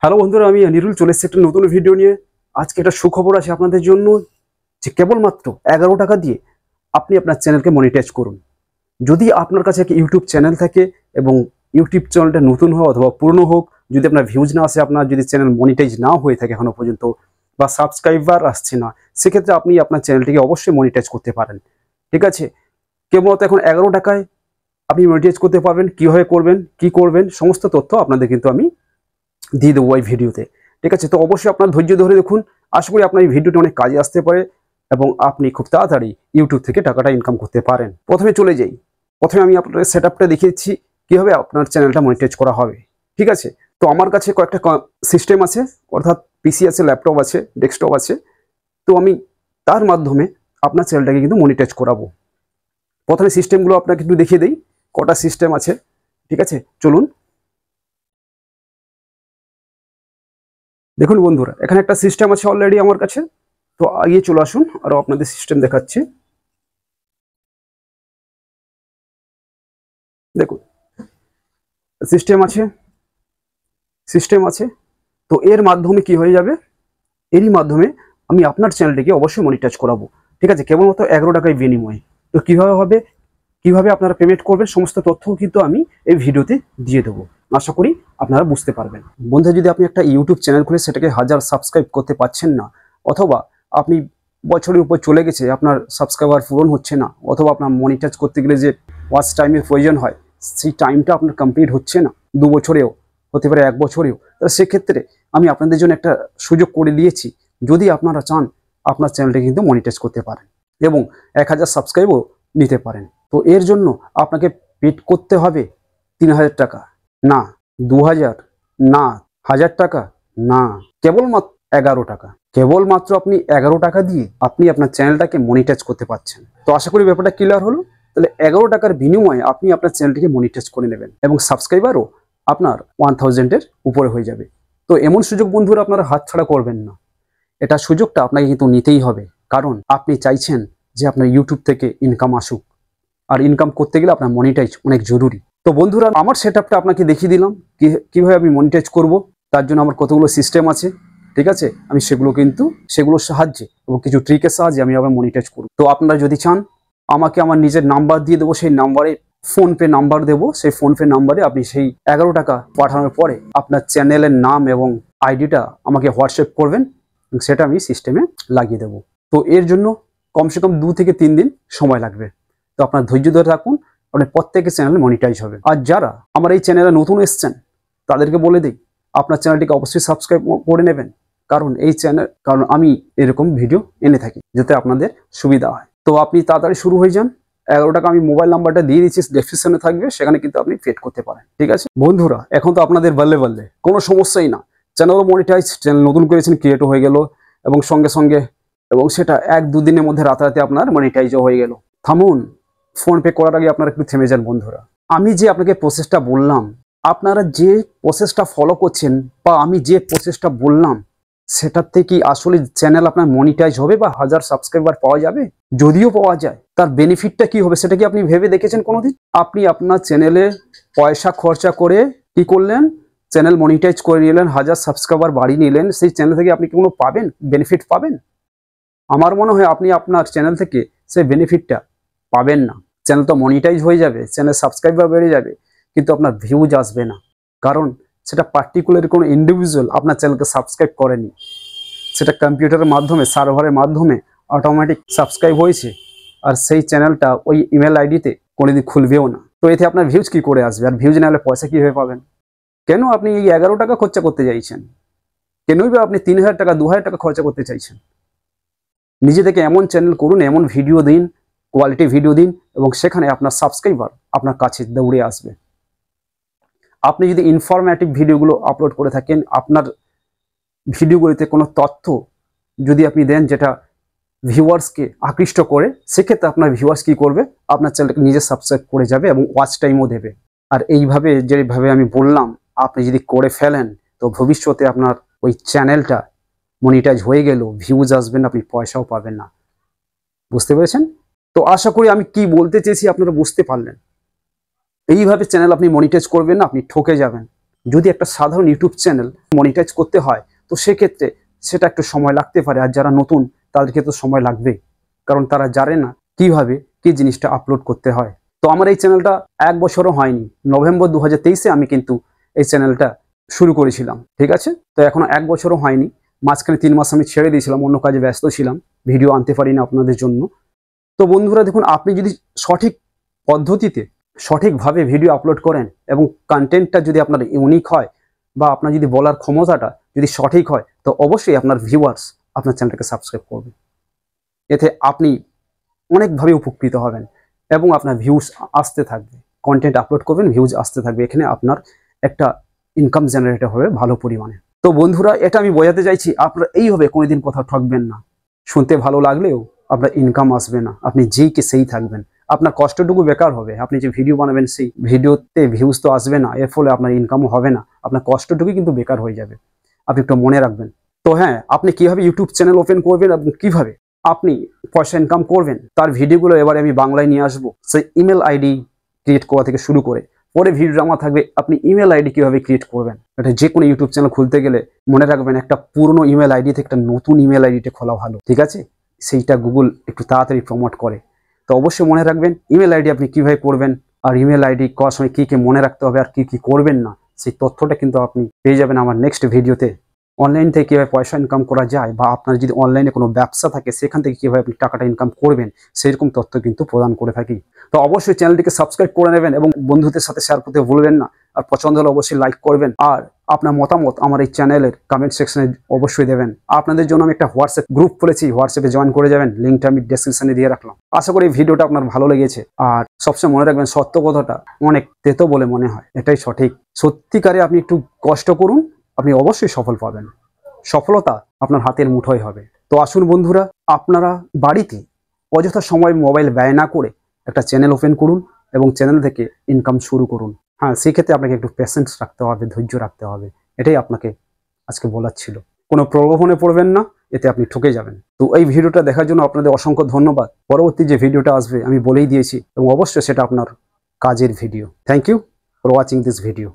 Hello বন্ধুরা, আমি নিরুল চলে এসেছি একটা নতুন ভিডিও নিয়ে। আজকে একটা সুখবর আছে আপনাদের জন্য যে কেবলমাত্র 11 টাকা দিয়ে আপনি আপনার চ্যানেলকে মনিটাইজ করুন। যদি আপনার কাছে একটা ইউটিউব চ্যানেল থাকে এবং ইউটিউব চ্যানেলটা নতুন হোক অথবা পুরনো হোক, যদি আপনার ভিউজ না আসে, আপনার যদি চ্যানেল মনিটাইজ না হয়ে থাকে এখনো পর্যন্ত বা সাবস্ক্রাইবার আসছে না, সেক্ষেত্রে আপনি আপনার চ্যানেলটিকে অবশ্যই মনিটাইজ করতে পারেন। ঠিক আছে, কেবলমাত্র এখন 11 টাকায় আপনি মনিটাইজ করতে পারবেন। কীভাবে করবেন, কি করবেন, সমস্ত তথ্য আপনাদের কিন্তু আমি দিয়ে দেবো এই ভিডিওতে। ঠিক আছে, তো অবশ্যই আপনার ধৈর্য ধরে দেখুন। আশা করি আপনার এই ভিডিওটি অনেক কাজে আসতে পারে এবং আপনি খুব তাড়াতাড়ি ইউটিউব থেকে টাকাটা ইনকাম করতে পারেন। প্রথমে চলে যাই। প্রথমে আমি আপনার সেট আপটা দেখিয়েছি কীভাবে আপনার চ্যানেলটা মনিটাইজ করা হবে। ঠিক আছে, তো আমার কাছে কয়েকটা সিস্টেম আছে, অর্থাৎ পিসি আছে, ল্যাপটপ আছে, ডেস্কটপ আছে। তো আমি তার মাধ্যমে আপনার চ্যানেলটাকে কিন্তু মনিটাইজ করাবো। প্রথমে সিস্টেমগুলো আপনাকে একটু দেখিয়ে দিই, কটা সিস্টেম আছে। ঠিক আছে, চলুন। দেখুন বন্ধুরা, এখানে একটা সিস্টেম আছে অলরেডি আমার কাছে। তো আগিয়ে চলে আসুন, আরো আপনাদের সিস্টেম দেখাচ্ছি। দেখুন, সিস্টেম আছে। তো এর মাধ্যমে কি হয়ে যাবে, এরই মাধ্যমে আমি আপনার চ্যানেলটিকে অবশ্যই মনিটাইজ করাবো। ঠিক আছে, কেবলমাত্র 11 টাকায় বিনিময়ে। তো কিভাবে হবে, কিভাবে আপনারা পেমেন্ট করবেন, সমস্ত তথ্য কিন্তু আমি এই ভিডিওতে দিয়ে দেবো। আশা করি আপনারা বুঝতে পারবেন। বন্ধু, যদি আপনি একটা ইউটিউব চ্যানেল খুলে সেটাকে 1000 সাবস্ক্রাইব করতে পারছেন না, অথবা আপনি বছরের উপর চলে গেছে, আপনার সাবস্ক্রাইবার পূরণ হচ্ছে না, অথবা আপনার মনিটাইজ করতে গেলে যে ওয়াচ টাইমের প্রয়োজন হয় সেই টাইমটা আপনার কমপ্লিট হচ্ছে না, 2 বছরেও হতে পারে, 1 বছরেও, তাহলে সেক্ষেত্রে আমি আপনাদের জন্য একটা সুযোগ করে দিয়েছি। যদি আপনারা চান, আপনার চ্যানেলটা কিন্তু মনিটাইজ করতে পারেন এবং 1000 সাবস্ক্রাইবও নিতে পারেন। তো এর জন্য আপনাকে পেড করতে হবে 3000 টাকা না, 2000 না, 1000 টাকা না, কেবলমাত্র 11 টাকা। কেবলমাত্র আপনি 11 টাকা দিয়ে আপনি আপনার চ্যানেলটাকে মনিটাইজ করতে পারছেন। তো আশা করি ব্যাপারটা ক্লিয়ার হলো। তাহলে 11 টাকার বিনিময়ে আপনি আপনার চ্যানেলটিকে মনিটাইজ করে নেবেন এবং সাবস্ক্রাইবারও আপনার 1000-এর উপরে হয়ে যাবে। তো এমন সুযোগ বন্ধুরা আপনারা হাতছাড়া করবেন না। এটা সুযোগটা আপনাকে কিন্তু নিতেই হবে, কারণ আপনি চাইছেন যে আপনার ইউটিউব থেকে ইনকাম আসুক, আর ইনকাম করতে গেলে আপনার মনিটাইজ অনেক জরুরি। তো বন্ধুরা, আমার সেটআপটা আপনাকে দেখিয়ে দিলাম কিভাবে আমি মনিটাইজ করব। তার জন্য আমার কতগুলো সিস্টেম আছে। ঠিক আছে, আমি সেগুলোর সাহায্যে এবং কিছু ট্রিকের সাহায্যে আমি আবার মনিটাইজ করব। তো আপনারা যদি চান, আমাকে আমার নিজের নাম্বার দিয়ে দেবো, সেই নাম্বারে ফোনপে নাম্বার দেবো, সেই ফোনপে নাম্বারে আপনি সেই 11 টাকা পাঠানোর পরে আপনার চ্যানেলের নাম এবং আইডিটা আমাকে হোয়াটসঅ্যাপ করবেন, সেটা আমি সিস্টেমে লাগিয়ে দেবো। তো এর জন্য কমসে কম 2 থেকে 3 দিন সময় লাগবে। তো আপনার ধৈর্য ধরে থাকুন, আপনার প্রত্যেকের চ্যানেল মনিটাইজ হবে। আর যারা আমার এই চ্যানেলে নতুন এসছেন তাদেরকে বলে দিই, আপনার চ্যানেলটিকে অবশ্যই সাবস্ক্রাইব করে নেবেন, কারণ আমি এরকম ভিডিও এনে থাকি যাতে আপনাদের সুবিধা হয়। তো আপনি তাড়াতাড়ি শুরু হয়ে যান। 11 টাকা আমি মোবাইল নাম্বারটা দিয়ে দিচ্ছি, ডেসক্রিপশনে থাকবে, সেখানে কিন্তু আপনি পেড করতে পারেন। ঠিক আছে বন্ধুরা, এখন তো আপনাদের বললে কোনো সমস্যাই না। চ্যানেলও মনিটাইজ, চ্যানেল নতুন করেছেন, ক্রিয়েটও হয়ে গেল এবং সঙ্গে সঙ্গে এবং সেটা 1-2 দিনের মধ্যে রাতারাতি আপনার মনিটাইজও হয়ে গেল। থামুন, ফোনপে করার আগে আপনারা একটু থেমে যান বন্ধুরা। আমি যে আপনাকে প্রসেসটা বললাম, আপনারা যে প্রসেসটা ফলো করছেন বা আমি যে প্রসেসটা বললাম, সেটাতে কি আসলে চ্যানেল আপনার মনিটাইজ হবে বা 1000 সাবস্ক্রাইবার পাওয়া যাবে? যদিও পাওয়া যায়, তার বেনিফিটটা কি হবে সেটা কি আপনি ভেবে দেখেছেন কোনোদিন? আপনি আপনার চ্যানেলে পয়সা খরচা করে কি করলেন, চ্যানেল মনিটাইজ করে নিলেন, 1000 সাবস্ক্রাইবার বাড়িয়ে নিলেন, সেই চ্যানেল থেকে আপনি কি কোনো বেনিফিট পাবেন? আমার মনে হয় আপনি আপনার চ্যানেল থেকে সেই বেনিফিটটা পাবেন না। চ্যানেল তো মনিটাইজ হয়ে যাবে, চ্যানেল সাবস্ক্রাইবার বেড়ে যাবে, কিন্তু আপনার ভিউজ আসবে না, কারণ সেটা পার্টিকুলার কোনো ইন্ডিভিজুয়াল আপনার চ্যানেলকে সাবস্ক্রাইব করেনি। সেটা কম্পিউটারের মাধ্যমে, সার্ভারের মাধ্যমে অটোমেটিক সাবস্ক্রাইব হয়েছে, আর সেই চ্যানেলটা ওই ইমেল আইডিতে কোনোদিন খুলবেও না। তো এতে আপনার ভিউজ কি করে আসবে, আর ভিউজ না হলে পয়সা কীভাবে পাবেন? কেন আপনি এই 11 টাকা খরচা করতে চাইছেন? কেনই বা আপনি 3000 টাকা 2000 টাকা খরচা করতে চাইছেন? নিজে থেকে এমন চ্যানেল করুন, এমন ভিডিও দিন, কোয়ালিটি ভিডিও দিন, এবং সেখানে আপনার সাবস্ক্রাইবার আপনার কাছে দৌড়ে আসবে। আপনি যদি ইনফরমেটিভ ভিডিওগুলো আপলোড করে থাকেন, আপনার ভিডিওগুলিতে কোনো তথ্য যদি আপনি দেন যেটা ভিউয়ার্সকে আকৃষ্ট করে, সেক্ষেত্রে আপনার ভিউয়ার্স কী করবে, আপনার চ্যানেলকে নিজে সাবস্ক্রাইব করে যাবে এবং ওয়াচ টাইমও দেবে। আর এইভাবে যেভাবে আমি বললাম আপনি যদি করে ফেলেন, তো ভবিষ্যতে আপনার ওই চ্যানেলটা মনিটাইজ হয়ে গেল, ভিউজ আসবেন, আপনি পয়সাও পাবেন না। বুঝতে পেরেছেন? তো আশা করি আমি কি বলতে চেয়েছি আপনারা বুঝতে পারলেন। এইভাবে চ্যানেল আপনি মনিটাইজ করবেন না, আপনি ঠকে যাবেন। যদি একটা সাধারণ ইউটিউব চ্যানেল মনিটাইজ করতে হয় তো সেক্ষেত্রে সেটা একটু সময় লাগতে পারে, আর যারা নতুন তাদেরকে তো সময় লাগবে, কারণ তারা জানে না কিভাবে কি জিনিসটা আপলোড করতে হয়। তো আমার এই চ্যানেলটা 1 বছরও হয়নি, নভেম্বর 2023-এ আমি কিন্তু এই চ্যানেলটা শুরু করেছিলাম, ঠিক আছে। তো এখনো 1 বছরও হয়নি, মাঝখানে 3 মাস আমি ছেড়ে দিয়েছিলাম, অন্য কাজে ব্যস্ত ছিলাম, ভিডিও আনতে পারিনি আপনাদের জন্য। তো বন্ধুরা দেখুন, আপনি যদি সঠিক পদ্ধতিতে সঠিকভাবে ভিডিও আপলোড করেন এবং কন্টেন্টটা যদি আপনার ইউনিক হয় বা আপনার যদি বলার ক্ষমতাটা যদি সঠিক হয়, তো অবশ্যই আপনার ভিউয়ার্স আপনার চ্যানেলটাকে সাবস্ক্রাইব করবে। এতে আপনি অনেকভাবে উপকৃত হবেন এবং আপনার ভিউজ আসতে থাকবে। কন্টেন্ট আপলোড করবেন, ভিউজ আসতে থাকবে, এখানে আপনার একটা ইনকাম জেনারেট হবে ভালো পরিমাণে। তো বন্ধুরা, এটা আমি বোঝাতে চাইছি, আপনারা এইভাবে কোনোদিন কোথাও ঠকবেন না। শুনতে ভালো লাগলেও আপনার ইনকাম আসবে না, আপনি যেই কে সেই থাকবেন, আপনার কষ্টটুকু বেকার হবে। আপনি যে ভিডিও বানাবেন সেই ভিডিওতে ভিউজ তো আসবে না, এর ফলে আপনার ইনকামও হবে না, আপনার কষ্টটুকু কিন্তু বেকার হয়ে যাবে। আপনি একটু মনে রাখবেন। তো হ্যাঁ, আপনি কিভাবে ইউটিউব চ্যানেল ওপেন করবেন এবং কিভাবে আপনি পয়সা ইনকাম করবেন তার ভিডিওগুলো এবারে আমি বাংলায় নিয়ে আসবো। সেই ইমেল আইডি ক্রিয়েট করা থেকে শুরু করে পরে ভিডিও আমার থাকবে আপনি ইমেল আইডি কিভাবে ক্রিয়েট করবেন। এটা যে কোনো ইউটিউব চ্যানেল খুলতে গেলে মনে রাখবেন, একটা পুরনো ইমেল আইডি থেকে একটা নতুন ইমেল আইডিটা খোলা ভালো, ঠিক আছে। সেইটা গুগল একটু তাড়াতাড়ি প্রমোট করে। তো অবশ্যই মনে রাখবেন ইমেল আইডি আপনি কিভাবে করবেন, আর ইমেল আইডি করার সময় কি কি মনে রাখতে হবে আর কি কি করবেন না, সেই তথ্যটা কিন্তু আপনি পেয়ে যাবেন আমার নেক্সট ভিডিওতে। অনলাইন থেকে কীভাবে পয়সা ইনকাম করা যায় বা আপনার যদি অনলাইনে কোনো ব্যবসা থাকে সেখান থেকে কীভাবে আপনি টাকাটা ইনকাম করবেন, সেরকম তথ্য কিন্তু প্রদান করে থাকি। তো অবশ্যই চ্যানেলটিকে সাবস্ক্রাইব করে নেবেন এবং বন্ধুদের সাথে শেয়ার করতে ভুলবেন না। আর পছন্দ হলে অবশ্যই লাইক করবেন, আর আপনার মতামত আমার এই চ্যানেলের কমেন্ট সেকশনে অবশ্যই দেবেন। আপনাদের জন্য আমি একটা হোয়াটসঅ্যাপ গ্রুপ খুলেছি, হোয়াটসঅ্যাপে জয়েন করে যাবেন, লিঙ্কটা আমি ডেসক্রিপশনে দিয়ে রাখলাম। আশা করি ভিডিওটা আপনার ভালো লেগেছে। আর সবসময় মনে রাখবেন, সত্য কথাটা অনেক তেতো বলে মনে হয়, এটাই সঠিক। সত্যিকারে আপনি একটু কষ্ট করুন, আপনি অবশ্যই সফল পাবেন। সফলতা আপনার হাতের মুঠোয় হবে। তো আসুন বন্ধুরা, আপনারা বাড়িতে অযথা সময় মোবাইল ব্যয় না করে একটা চ্যানেল ওপেন করুন এবং চ্যানেল থেকে ইনকাম শুরু করুন। হ্যাঁ, সেক্ষেত্রে আপনাকে একটু পেশেন্স রাখতে হবে, ধৈর্য রাখতে হবে, এটাই আপনাকে আজকে বলার ছিল। কোনো প্রলোভনে পড়বেন না, এতে আপনি ঠকে যাবেন। তো এই ভিডিওটা দেখার জন্য আপনাদের অসংখ্য ধন্যবাদ। পরবর্তী যে ভিডিওটা আসবে আমি বলেই দিয়েছি এবং অবশ্যই সেটা আপনার কাজের video. Thank you for watching this video.